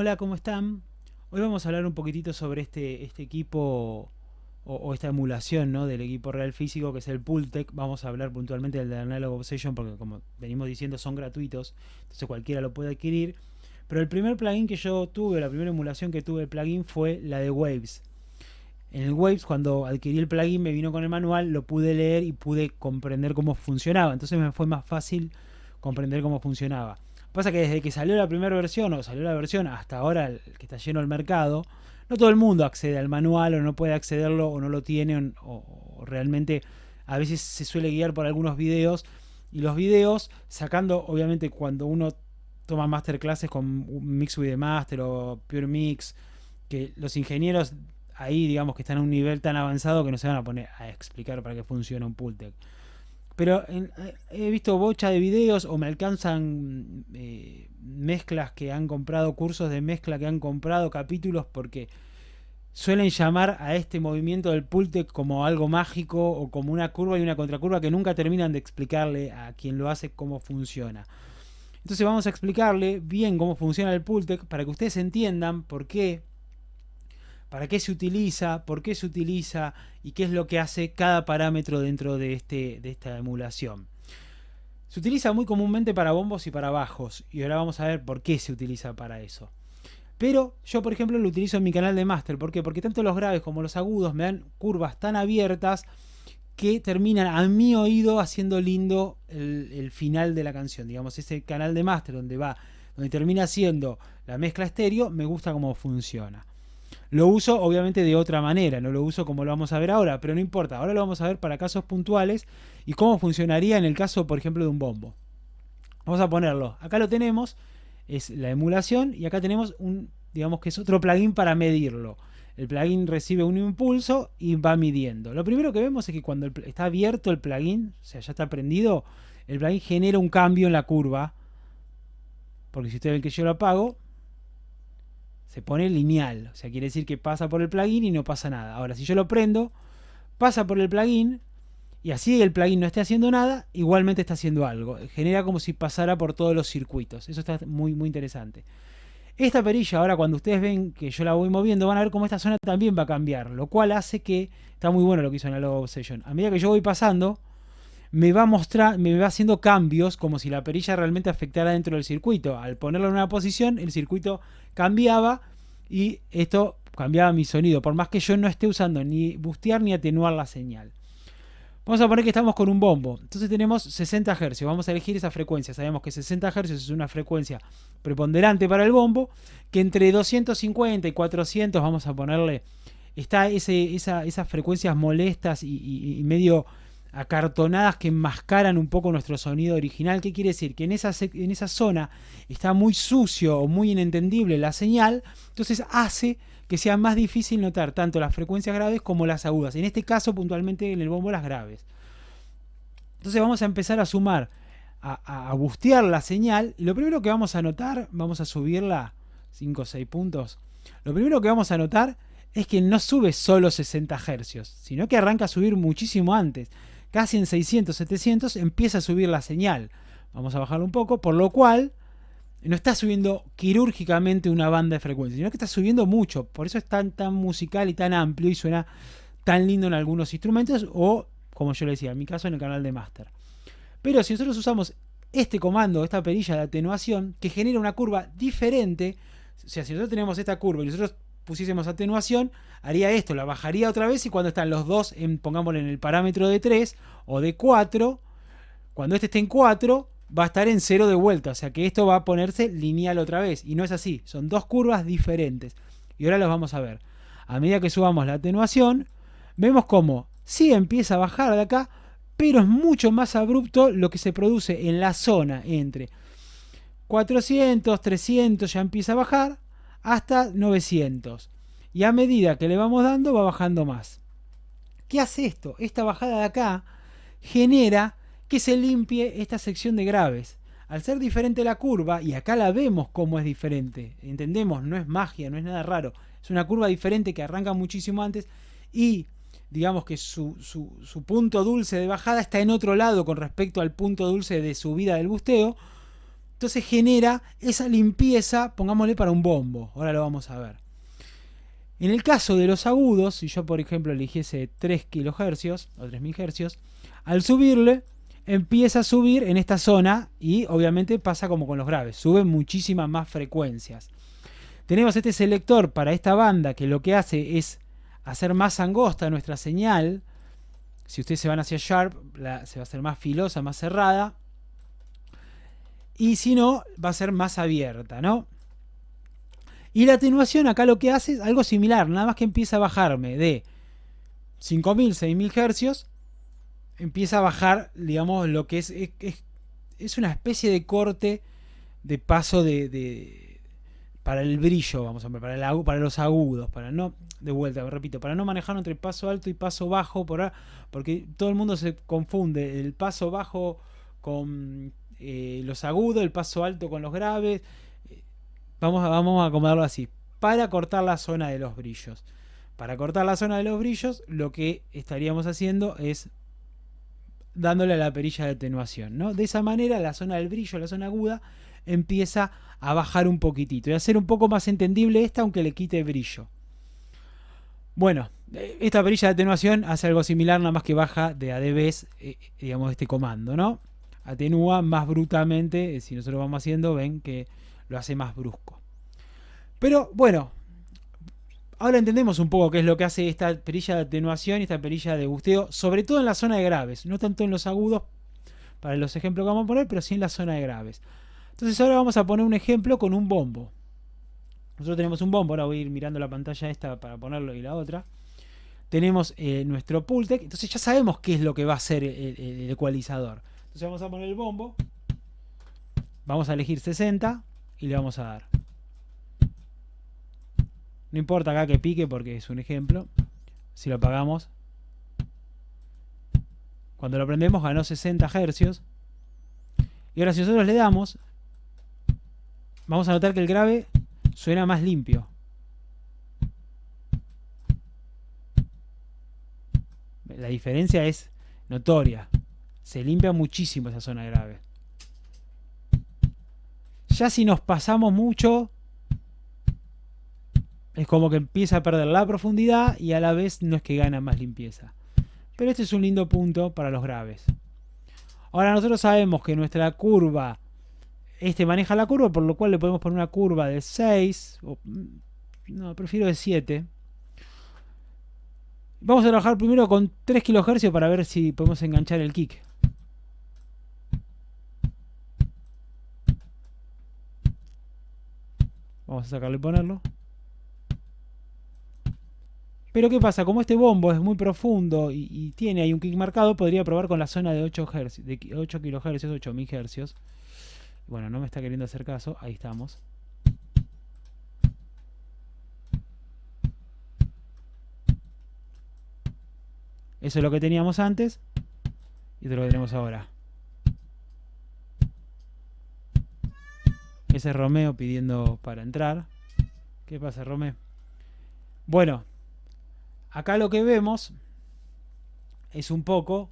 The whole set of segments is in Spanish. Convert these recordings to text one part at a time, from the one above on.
Hola, ¿cómo están? Hoy vamos a hablar un poquitito sobre este equipo o esta emulación, ¿no?, del equipo real físico que es el Pultec. Vamos a hablar puntualmente del de Analog Obsession porque, como venimos diciendo, son gratuitos, entonces cualquiera lo puede adquirir. Pero el primer plugin que yo tuve, la primera emulación que tuve de plugin fue la de Waves. En el Waves, cuando adquirí el plugin, me vino con el manual, lo pude leer y pude comprender cómo funcionaba. Entonces me fue más fácil comprender cómo funcionaba. Pasa que desde que salió la primera versión o salió la versión hasta ahora, el que está lleno el mercado, no todo el mundo accede al manual o no puede accederlo o no lo tiene o realmente a veces se suele guiar por algunos videos, y los videos, sacando obviamente cuando uno toma masterclasses con Mix with the Master o Pure Mix, que los ingenieros ahí digamos que están a un nivel tan avanzado que no se van a poner a explicar para qué funciona un Pultec. Pero he visto bocha de videos o me alcanzan mezclas que han comprado, cursos de mezcla que han comprado, capítulos, porque suelen llamar a este movimiento del Pultec como algo mágico o como una curva y una contracurva que nunca terminan de explicarle a quien lo hace cómo funciona. Entonces vamos a explicarle bien cómo funciona el Pultec para que ustedes entiendan por qué, para qué se utiliza, por qué se utiliza y qué es lo que hace cada parámetro dentro de esta emulación. Se utiliza muy comúnmente para bombos y para bajos, y ahora vamos a ver por qué se utiliza para eso. Pero yo, por ejemplo, lo utilizo en mi canal de máster. ¿Por qué? Porque tanto los graves como los agudos me dan curvas tan abiertas que terminan a mi oído haciendo lindo el final de la canción. Digamos, ese canal de máster donde termina siendo la mezcla estéreo, me gusta cómo funciona. Lo uso obviamente de otra manera, no lo uso como lo vamos a ver ahora, pero no importa, ahora lo vamos a ver para casos puntuales y cómo funcionaría en el caso, por ejemplo, de un bombo. Vamos a ponerlo, acá lo tenemos, es la emulación, y acá tenemos digamos que es otro plugin para medirlo. El plugin recibe un impulso y va midiendo. Lo primero que vemos es que cuando está abierto el plugin, o sea, ya está prendido, el plugin genera un cambio en la curva, porque si ustedes ven que yo lo apago, se pone lineal, o sea, quiere decir que pasa por el plugin y no pasa nada. Ahora, si yo lo prendo, pasa por el plugin y así el plugin no esté haciendo nada, igualmente está haciendo algo. Genera como si pasara por todos los circuitos. Eso está muy, muy interesante. Esta perilla, ahora cuando ustedes ven que yo la voy moviendo, van a ver cómo esta zona también va a cambiar, lo cual hace que, está muy bueno lo que hizo Analog Obsession, a medida que yo voy pasando, me va haciendo cambios como si la perilla realmente afectara dentro del circuito. Al ponerlo en una posición, el circuito cambiaba y esto cambiaba mi sonido, por más que yo no esté usando ni bustear ni atenuar la señal. Vamos a poner que estamos con un bombo. Entonces tenemos 60 Hz. Vamos a elegir esa frecuencia. Sabemos que 60 Hz es una frecuencia preponderante para el bombo. Que entre 250 y 400, vamos a ponerle, está esas frecuencias molestas y medio acartonadas que enmascaran un poco nuestro sonido original. ¿Qué quiere decir? Que en esa zona está muy sucio o muy inentendible la señal. Entonces hace que sea más difícil notar tanto las frecuencias graves como las agudas. En este caso, puntualmente en el bombo, las graves. Entonces vamos a empezar a sumar, a bustear la señal. Y lo primero que vamos a notar, vamos a subirla 5 o 6 puntos. Lo primero que vamos a notar es que no sube solo 60 Hz, sino que arranca a subir muchísimo antes. Casi en 600, 700 empieza a subir la señal. Vamos a bajarlo un poco, por lo cual no está subiendo quirúrgicamente una banda de frecuencia, sino que está subiendo mucho. Por eso es tan musical y tan amplio y suena tan lindo en algunos instrumentos o, como yo le decía, en mi caso en el canal de Master. Pero si nosotros usamos este comando, esta perilla de atenuación, que genera una curva diferente, o sea, si nosotros tenemos esta curva y nosotros pusiésemos atenuación, haría esto, la bajaría otra vez, y cuando están los dos, pongámosle en el parámetro de 3 o de 4, cuando este esté en 4, va a estar en 0 de vuelta, o sea que esto va a ponerse lineal otra vez, y no es así, son dos curvas diferentes, y ahora los vamos a ver. A medida que subamos la atenuación, vemos como sí empieza a bajar de acá, pero es mucho más abrupto lo que se produce en la zona entre 400, 300, ya empieza a bajar, hasta 900. Y a medida que le vamos dando, va bajando más. ¿Qué hace esto? Esta bajada de acá genera que se limpie esta sección de graves. Al ser diferente la curva, y acá la vemos como es diferente, entendemos, no es magia, no es nada raro, es una curva diferente que arranca muchísimo antes y digamos que su punto dulce de bajada está en otro lado con respecto al punto dulce de subida del busteo. Entonces genera esa limpieza, pongámosle para un bombo. Ahora lo vamos a ver. En el caso de los agudos, si yo por ejemplo eligiese 3 kHz o 3000 Hz, al subirle empieza a subir en esta zona y obviamente pasa como con los graves, sube muchísimas más frecuencias. Tenemos este selector para esta banda que lo que hace es hacer más angosta nuestra señal. Si ustedes se van hacia Sharp, se va a hacer más filosa, más cerrada. Y si no, va a ser más abierta, ¿no? Y la atenuación acá lo que hace es algo similar, nada más que empieza a bajarme de 5000, 6000 Hz, empieza a bajar, digamos, lo que es una especie de corte de paso para el brillo, vamos a ver, para los agudos, para no, de vuelta, repito, para no manejar entre paso alto y paso bajo, porque todo el mundo se confunde el paso bajo con los agudos, el paso alto con los graves. Vamos a acomodarlo así, para cortar la zona de los brillos. Para cortar la zona de los brillos, lo que estaríamos haciendo es dándole a la perilla de atenuación, ¿no? De esa manera la zona del brillo, la zona aguda, empieza a bajar un poquitito y a ser un poco más entendible esta, aunque le quite brillo. Bueno, esta perilla de atenuación hace algo similar, nada más que baja de a dB, digamos, este comando, ¿no? Atenúa más brutamente, si nosotros vamos haciendo, ven que lo hace más brusco. Pero bueno, ahora entendemos un poco qué es lo que hace esta perilla de atenuación y esta perilla de busteo, sobre todo en la zona de graves, no tanto en los agudos, para los ejemplos que vamos a poner, pero sí en la zona de graves. Entonces ahora vamos a poner un ejemplo con un bombo. Nosotros tenemos un bombo, ahora voy a ir mirando la pantalla esta para ponerlo y la otra. Tenemos nuestro Pultec, entonces ya sabemos qué es lo que va a hacer el ecualizador. Entonces vamos a poner el bombo, vamos a elegir 60 y le vamos a dar. No importa acá que pique porque es un ejemplo. Si lo apagamos, cuando lo prendemos ganó 60 Hz. Y ahora si nosotros le damos, vamos a notar que el grave suena más limpio. La diferencia es notoria. Se limpia muchísimo esa zona grave. Ya si nos pasamos mucho, es como que empieza a perder la profundidad y a la vez no es que gana más limpieza. Pero este es un lindo punto para los graves. Ahora nosotros sabemos que nuestra curva, maneja la curva, por lo cual le podemos poner una curva de 6, no, prefiero de 7. Vamos a trabajar primero con 3 kHz para ver si podemos enganchar el kick. Vamos a sacarlo y ponerlo. Pero ¿qué pasa? Como este bombo es muy profundo y tiene ahí un kick marcado, podría probar con la zona de 8 Hz, de 8 kHz, 8000 Hz. Bueno, no me está queriendo hacer caso. Ahí estamos. Eso es lo que teníamos antes y esto es lo que tenemos ahora. Ese es Romeo pidiendo para entrar. ¿Qué pasa, Romeo? Bueno, acá lo que vemos es un poco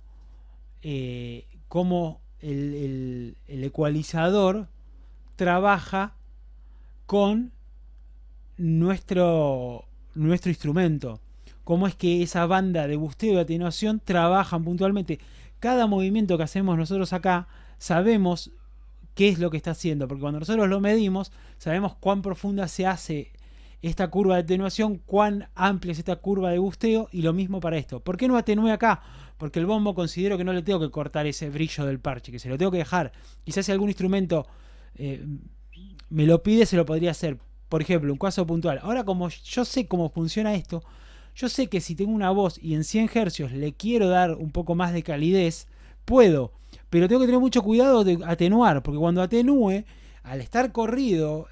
cómo el ecualizador trabaja con nuestro instrumento. Cómo es que esa banda de busteo y atenuación trabajan puntualmente. Cada movimiento que hacemos nosotros acá, sabemos qué es lo que está haciendo, porque cuando nosotros lo medimos, sabemos cuán profunda se hace esta curva de atenuación, cuán amplia es esta curva de busteo, y lo mismo para esto. ¿Por qué no atenué acá? Porque el bombo considero que no le tengo que cortar ese brillo del parche, que se lo tengo que dejar. Quizás si algún instrumento me lo pide, se lo podría hacer. Por ejemplo, un caso puntual. Ahora, como yo sé cómo funciona esto, yo sé que si tengo una voz y en 100 Hz le quiero dar un poco más de calidez, puedo. Pero tengo que tener mucho cuidado de atenuar, porque cuando atenúe, al estar corrido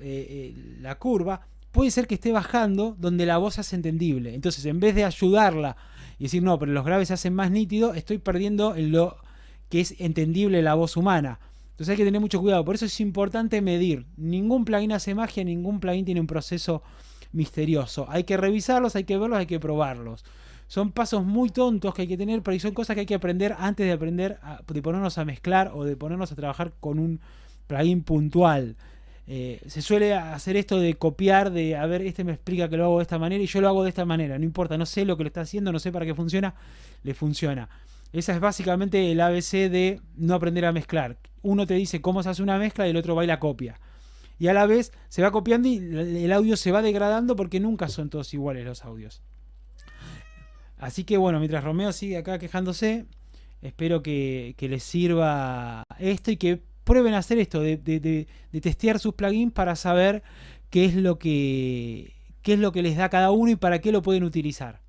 la curva, puede ser que esté bajando donde la voz hace entendible. Entonces, en vez de ayudarla y decir, no, pero los graves se hacen más nítidos, estoy perdiendo en lo que es entendible la voz humana. Entonces hay que tener mucho cuidado. Por eso es importante medir. Ningún plugin hace magia, ningún plugin tiene un proceso misterioso. Hay que revisarlos, hay que verlos, hay que probarlos. Son pasos muy tontos que hay que tener, pero son cosas que hay que aprender antes de aprender de ponernos a mezclar o de ponernos a trabajar con un plugin puntual. Se suele hacer esto de copiar, de a ver, este me explica que lo hago de esta manera y yo lo hago de esta manera. No importa, no sé lo que le está haciendo, no sé para qué funciona, le funciona. Esa es básicamente el ABC de no aprender a mezclar. Uno te dice cómo se hace una mezcla y el otro va y la copia. Y a la vez se va copiando y el audio se va degradando porque nunca son todos iguales los audios. Así que bueno, mientras Romeo sigue acá quejándose, espero que les sirva esto y que prueben a hacer esto, de testear sus plugins para saber qué es lo que les da cada uno y para qué lo pueden utilizar.